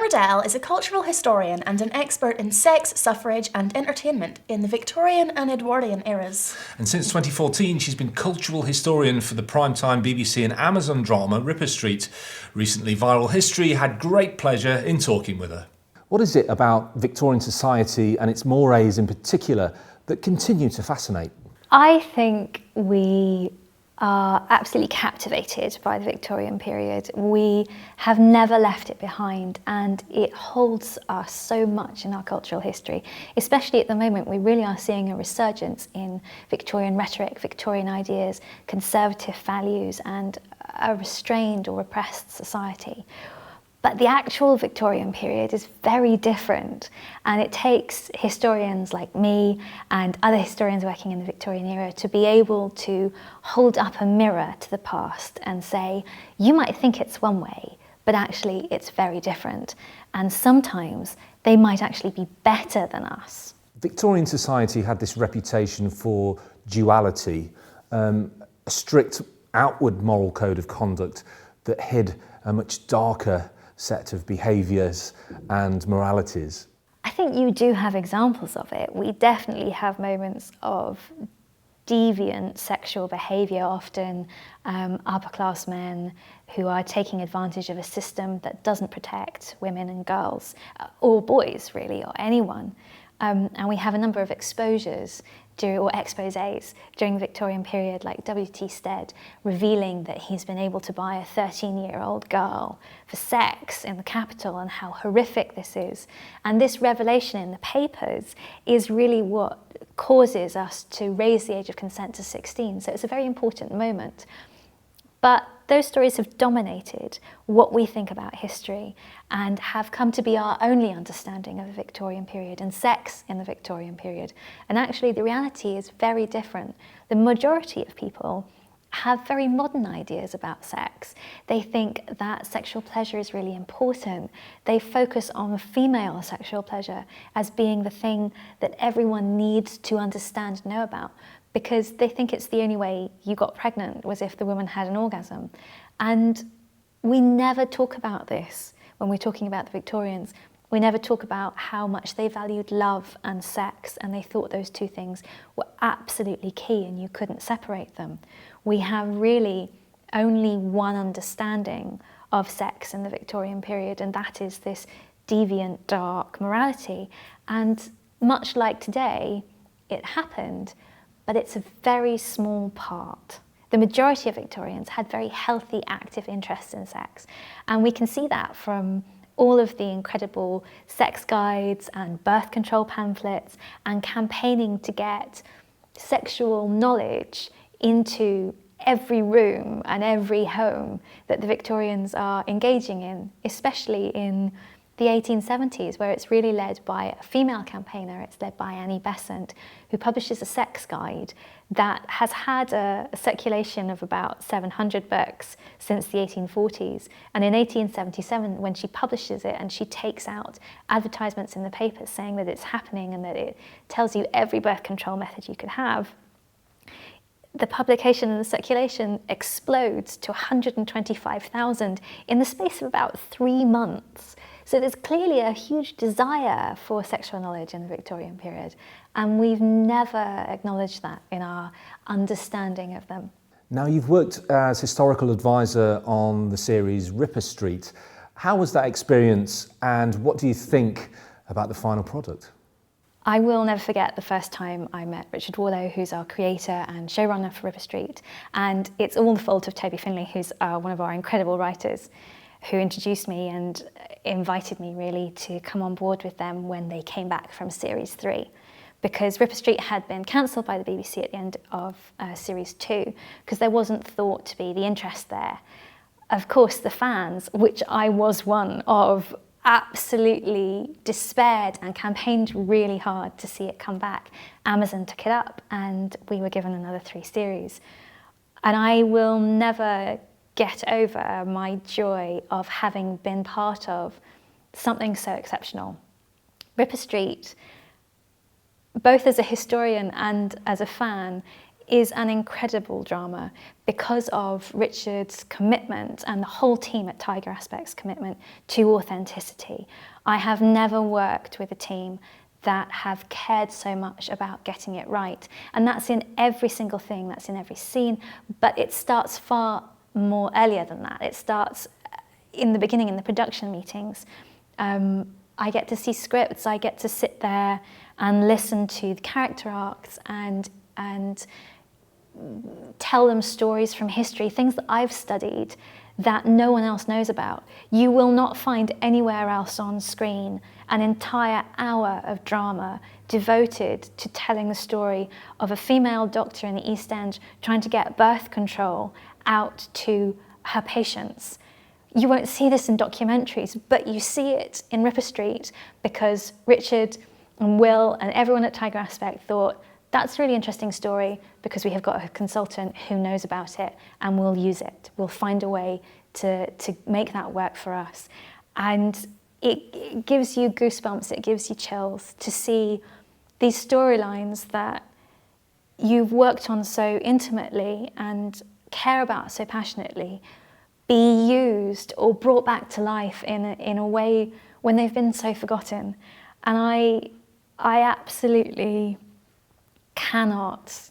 Riddell is a cultural historian and an expert in sex, suffrage and entertainment in the Victorian and Edwardian eras. And since 2014, she's been cultural historian for the primetime BBC and Amazon drama Ripper Street. Recently, Viral History had great pleasure in talking with her. What is it about Victorian society and its mores in particular that continue to fascinate? I think we are absolutely captivated by the Victorian period. We have never left it behind, and it holds us so much in our cultural history. Especially at the moment, we really are seeing a resurgence in Victorian rhetoric, Victorian ideas, conservative values, and a restrained or repressed society. But the actual Victorian period is very different, and it takes historians like me and other historians working in the Victorian era to be able to hold up a mirror to the past and say, you might think it's one way, but actually it's very different. And sometimes they might actually be better than us. Victorian society had this reputation for duality, a strict outward moral code of conduct that hid a much darker set of behaviours and moralities. I think you do have examples of it. We definitely have moments of deviant sexual behaviour, often upper class men who are taking advantage of a system that doesn't protect women and girls, or boys really, or anyone. And we have a number of exposures or exposés during the Victorian period, like W.T. Stead revealing that he's been able to buy a 13-year-old girl for sex in the capital and how horrific this is. And this revelation in the papers is really what causes us to raise the age of consent to 16. So it's a very important moment. But those stories have dominated what we think about history and have come to be our only understanding of the Victorian period and sex in the Victorian period. And actually the reality is very different. The majority of people have very modern ideas about sex. They think that sexual pleasure is really important. They focus on female sexual pleasure as being the thing that everyone needs to understand and know about, because they think it's the only way you got pregnant was if the woman had an orgasm. And we never talk about this when we're talking about the Victorians. We never talk about how much they valued love and sex, and they thought those two things were absolutely key and you couldn't separate them. We have really only one understanding of sex in the Victorian period, and that is this deviant, dark morality. And much like today, it happened, but it's a very small part. The majority of Victorians had very healthy, active interests in sex. And we can see that from all of the incredible sex guides and birth control pamphlets and campaigning to get sexual knowledge into every room and every home that the Victorians are engaging in, especially in the 1870s, where it's really led by a female campaigner. It's led by Annie Besant, who publishes a sex guide that has had a circulation of about 700 books since the 1840s. And in 1877, when she publishes it and she takes out advertisements in the papers saying that it's happening and that it tells you every birth control method you could have, the publication and the circulation explodes to 125,000 in the space of about 3 months. So there's clearly a huge desire for sexual knowledge in the Victorian period, and we've never acknowledged that in our understanding of them. Now, you've worked as historical advisor on the series Ripper Street. How was that experience, and what do you think about the final product? I will never forget the first time I met Richard Warlow, who's our creator and showrunner for Ripper Street, and it's all the fault of Toby Finlay, who's one of our incredible writers, who introduced me and invited me really to come on board with them when they came back from Series 3. Because Ripper Street had been cancelled by the BBC at the end of Series 2, because there wasn't thought to be the interest there. Of course, the fans, which I was one of, absolutely despaired and campaigned really hard to see it come back. Amazon took it up and we were given another 3 series. And I will never get over my joy of having been part of something so exceptional. Ripper Street, both as a historian and as a fan, is an incredible drama because of Richard's commitment and the whole team at Tiger Aspect's commitment to authenticity. I have never worked with a team that have cared so much about getting it right. And that's in every single thing, that's in every scene, but it starts far more earlier than that. It starts in the beginning, in the production meetings. I get to see scripts, I get to sit there and listen to the character arcs and tell them stories from history, things that I've studied that no one else knows about. You will not find anywhere else on screen an entire hour of drama devoted to telling the story of a female doctor in the East End trying to get birth control out to her patients. You won't see this in documentaries, but you see it in Ripper Street because Richard and Will and everyone at Tiger Aspect thought, that's a really interesting story because we have got a consultant who knows about it and we'll use it. We'll find a way to make that work for us. And it gives you goosebumps, it gives you chills to see these storylines that you've worked on so intimately and care about so passionately be used or brought back to life in a way when they've been so forgotten. And I absolutely cannot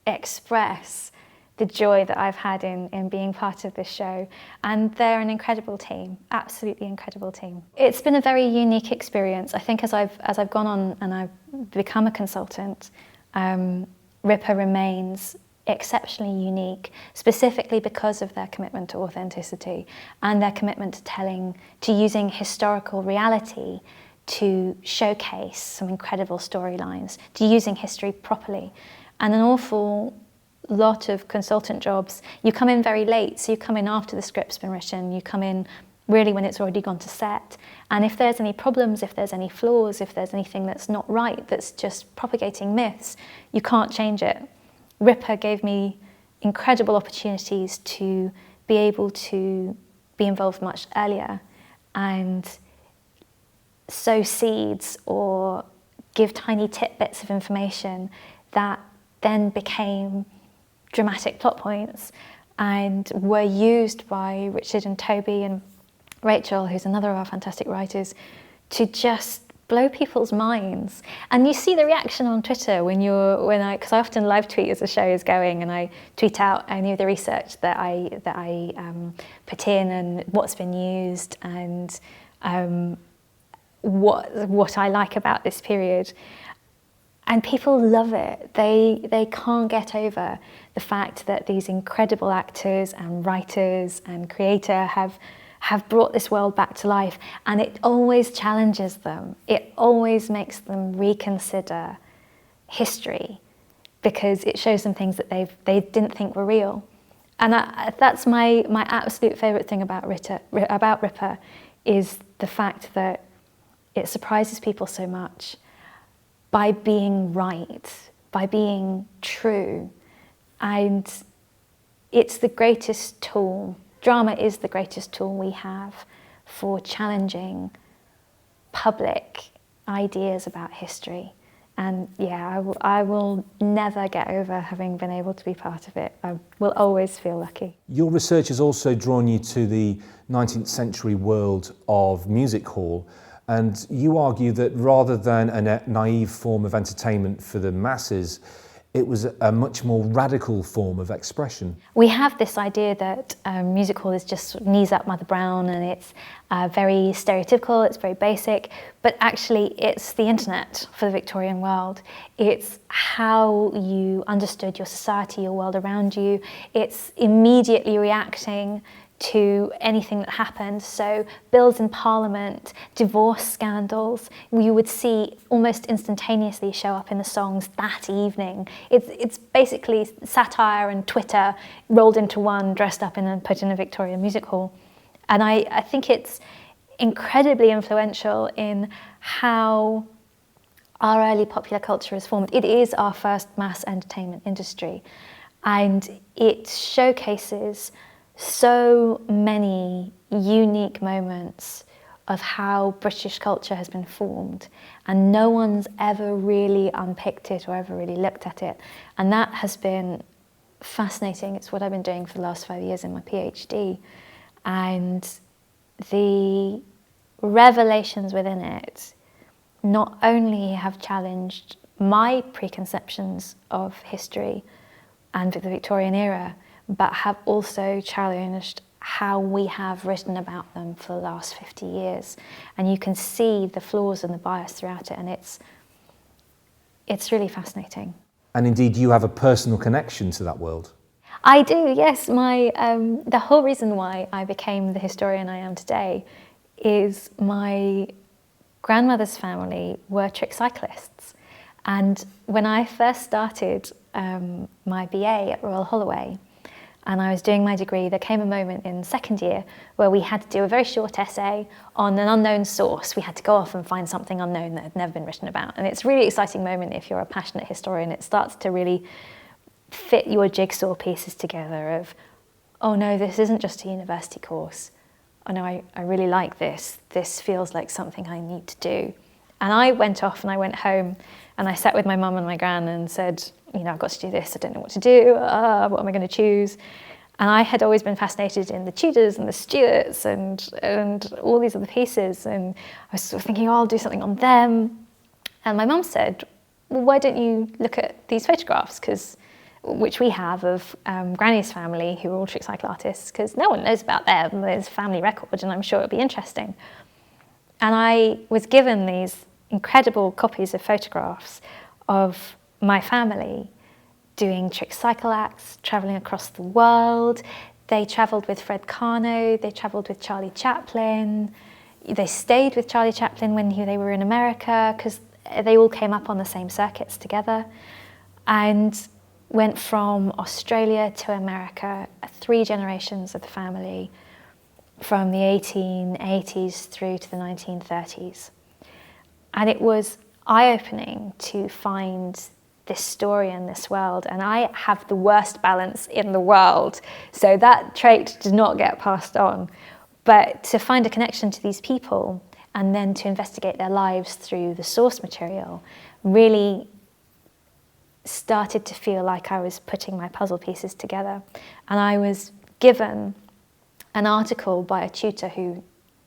express the joy that I've had in being part of this show. And they're an incredible team, absolutely incredible team. It's been a very unique experience. I think as I've gone on and I've become a consultant, Ripper remains exceptionally unique, specifically because of their commitment to authenticity and their commitment to using historical reality to showcase some incredible storylines, to using history properly. And an awful lot of consultant jobs, you come in very late, so you come in after the script's been written, you come in really when it's already gone to set. And if there's any problems, if there's any flaws, if there's anything that's not right, that's just propagating myths, you can't change it. Ripper gave me incredible opportunities to be able to be involved much earlier and sow seeds or give tiny tidbits of information that then became dramatic plot points and were used by Richard and Toby and Rachel, who's another of our fantastic writers, to just blow people's minds. And you see the reaction on Twitter because I often live tweet as the show is going, and I tweet out any of the research that I put in and what's been used and what I like about this period. And people love it. They can't get over the fact that these incredible actors and writers and creator have brought this world back to life, and it always challenges them. It always makes them reconsider history because it shows them things that they didn't think were real. And that's my absolute favourite thing about Ripper is the fact that it surprises people so much by being right, by being true. And it's the greatest tool. Drama is the greatest tool we have for challenging public ideas about history. And yeah, I will never get over having been able to be part of it. I will always feel lucky. Your research has also drawn you to the 19th century world of music hall, and you argue that rather than a naive form of entertainment for the masses, it was a much more radical form of expression. We have this idea that music hall is just knees up Mother Brown and it's very stereotypical, it's very basic, but actually it's the internet for the Victorian world. It's how you understood your society, your world around you. It's immediately reacting to anything that happened. So bills in Parliament, divorce scandals, you would see almost instantaneously show up in the songs that evening. It's basically satire and Twitter rolled into one, dressed up and put in a Victorian music hall. And I think it's incredibly influential in how our early popular culture is formed. It is our first mass entertainment industry, and it showcases so many unique moments of how British culture has been formed, and no one's ever really unpicked it or ever really looked at it. And that has been fascinating. It's what I've been doing for the last 5 years in my PhD. And the revelations within it not only have challenged my preconceptions of history and the Victorian era, but have also challenged how we have written about them for the last 50 years. And you can see the flaws and the bias throughout it, and it's really fascinating. And indeed, you have a personal connection to that world. I do, yes. The whole reason why I became the historian I am today is my grandmother's family were trick cyclists. And when I first started my BA at Royal Holloway, and I was doing my degree, there came a moment in second year where we had to do a very short essay on an unknown source. We had to go off and find something unknown that had never been written about. And it's a really exciting moment if you're a passionate historian. It starts to really fit your jigsaw pieces together of, oh no, this isn't just a university course. Oh no, I really like this. This feels like something I need to do. And I went off and I went home and I sat with my mum and my gran and said, you know, I've got to do this, I don't know what to do, what am I going to choose? And I had always been fascinated in the Tudors and the Stuarts and all these other pieces, and I was sort of thinking, oh, I'll do something on them. And my mum said, well, why don't you look at these photographs, which we have of Granny's family, who were all trick cycle artists, because no one knows about them, there's a family record, and I'm sure it'll be interesting. And I was given these incredible copies of photographs of my family doing trick cycle acts, travelling across the world. They travelled with Fred Carno, they travelled with Charlie Chaplin, they stayed with Charlie Chaplin when they were in America, because they all came up on the same circuits together, and went from Australia to America, 3 generations of the family, from the 1880s through to the 1930s. And it was eye-opening to find this story in this world. And I have the worst balance in the world, so that trait did not get passed on. But to find a connection to these people and then to investigate their lives through the source material really started to feel like I was putting my puzzle pieces together. And I was given an article by a tutor who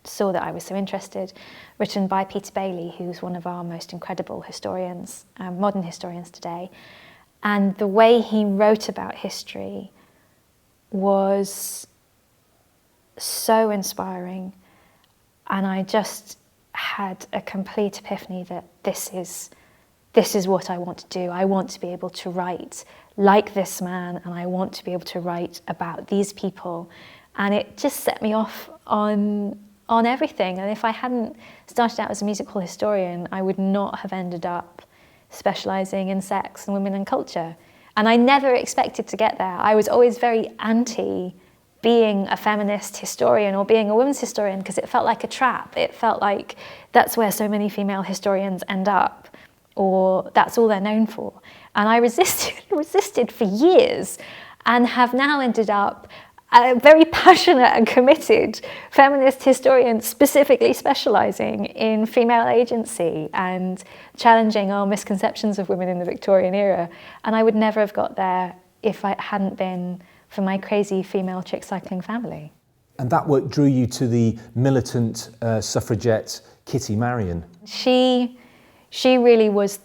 saw that I was so interested, written by Peter Bailey, who's one of our most incredible historians, modern historians today. And the way he wrote about history was so inspiring. And I just had a complete epiphany that this is what I want to do. I want to be able to write like this man, and I want to be able to write about these people. And it just set me off on everything. And if I hadn't started out as a musical historian, I would not have ended up specialising in sex and women and culture. And I never expected to get there. I was always very anti being a feminist historian or being a women's historian, because it felt like a trap. It felt like that's where so many female historians end up, or that's all they're known for. And I resisted for years, and have now ended up a very passionate and committed feminist historian, specifically specialising in female agency and challenging our misconceptions of women in the Victorian era. And I would never have got there if it hadn't been for my crazy female trick cycling family. And that work drew you to the militant suffragette Kitty Marion. She really was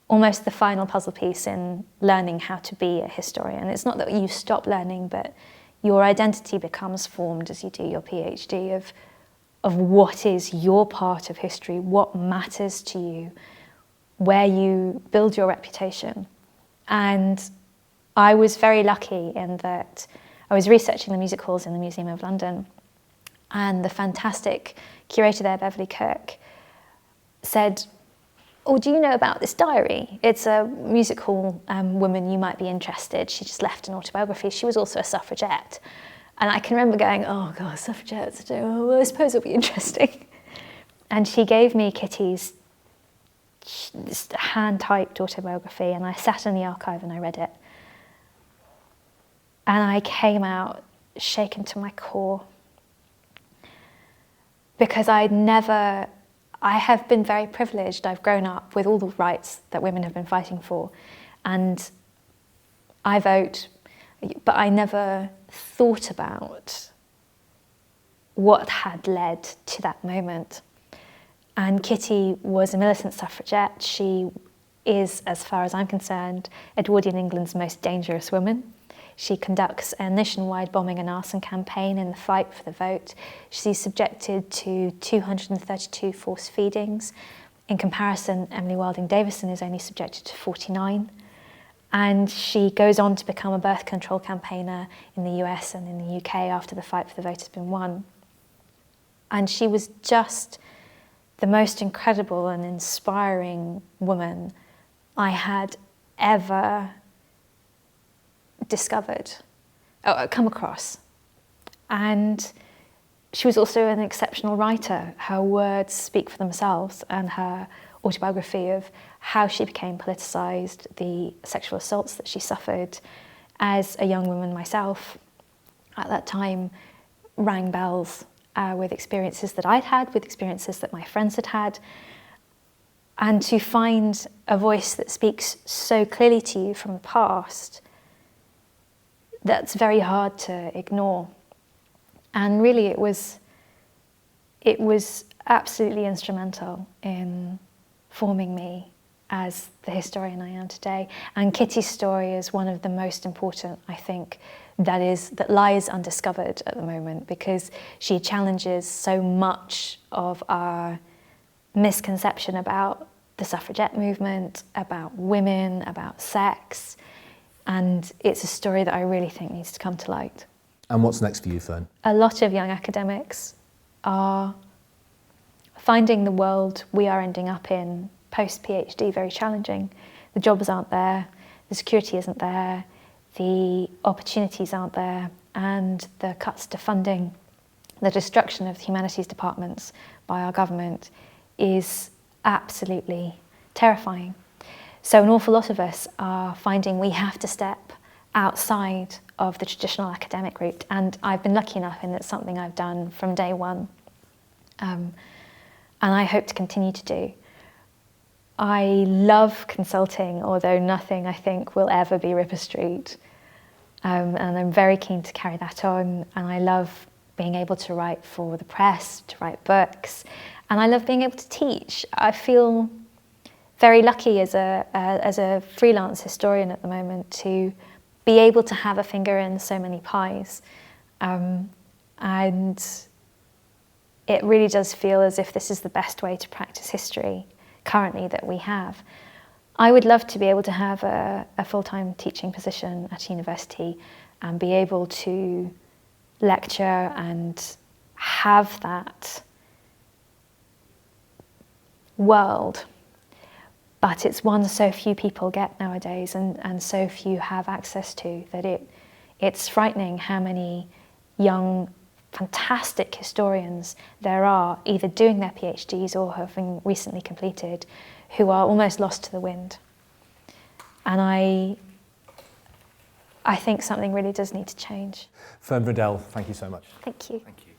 almost the final puzzle piece in learning how to be a historian. It's not that you stop learning, but your identity becomes formed as you do your PhD of what is your part of history, what matters to you, where you build your reputation. And I was very lucky in that I was researching the musicals in the Museum of London, and the fantastic curator there, Beverly Kirk, said, oh, do you know about this diary? It's a musical woman, you might be interested. She just left an autobiography. She was also a suffragette. And I can remember going, oh God, suffragettes, I suppose it'll be interesting. And she gave me Kitty's this hand-typed autobiography, and I sat in the archive and I read it. And I came out shaken to my core. because I have been very privileged. I've grown up with all the rights that women have been fighting for, and I vote, but I never thought about what had led to that moment. And Kitty was a militant suffragette. She is, as far as I'm concerned, Edwardian England's most dangerous woman. She conducts a nationwide bombing and arson campaign in the fight for the vote. She's subjected to 232 forced feedings. In comparison, Emily Wilding Davison is only subjected to 49. And she goes on to become a birth control campaigner in the US and in the UK after the fight for the vote has been won. And she was just the most incredible and inspiring woman I had ever come across. And she was also an exceptional writer. Her words speak for themselves, and her autobiography of how she became politicised, the sexual assaults that she suffered as a young woman myself at that time, rang bells with experiences that I'd had, with experiences that my friends had had. And to find a voice that speaks so clearly to you from the past, that's very hard to ignore. And really it was absolutely instrumental in forming me as the historian I am today. And Kitty's story is one of the most important, I think, that lies undiscovered at the moment, because she challenges so much of our misconception about the suffragette movement, about women, about sex. And it's a story that I really think needs to come to light. And what's next for you, Fern? A lot of young academics are finding the world we are ending up in post-PhD very challenging. The jobs aren't there, the security isn't there, the opportunities aren't there, and the cuts to funding, the destruction of the humanities departments by our government is absolutely terrifying. So an awful lot of us are finding we have to step outside of the traditional academic route, and I've been lucky enough in that it's something I've done from day one, and I hope to continue to do. I love consulting, although nothing I think will ever be Ripper Street, and I'm very keen to carry that on, and I love being able to write for the press, to write books, and I love being able to teach. I feel very lucky as a freelance historian at the moment to be able to have a finger in so many pies, and it really does feel as if this is the best way to practice history currently that we have. I would love to be able to have a full-time teaching position at university and be able to lecture and have that world. But it's one so few people get nowadays, and so few have access to, that it's frightening how many young, fantastic historians there are, either doing their PhDs or having recently completed, who are almost lost to the wind. And I think something really does need to change. Fern Riddell, thank you so much. Thank you. Thank you.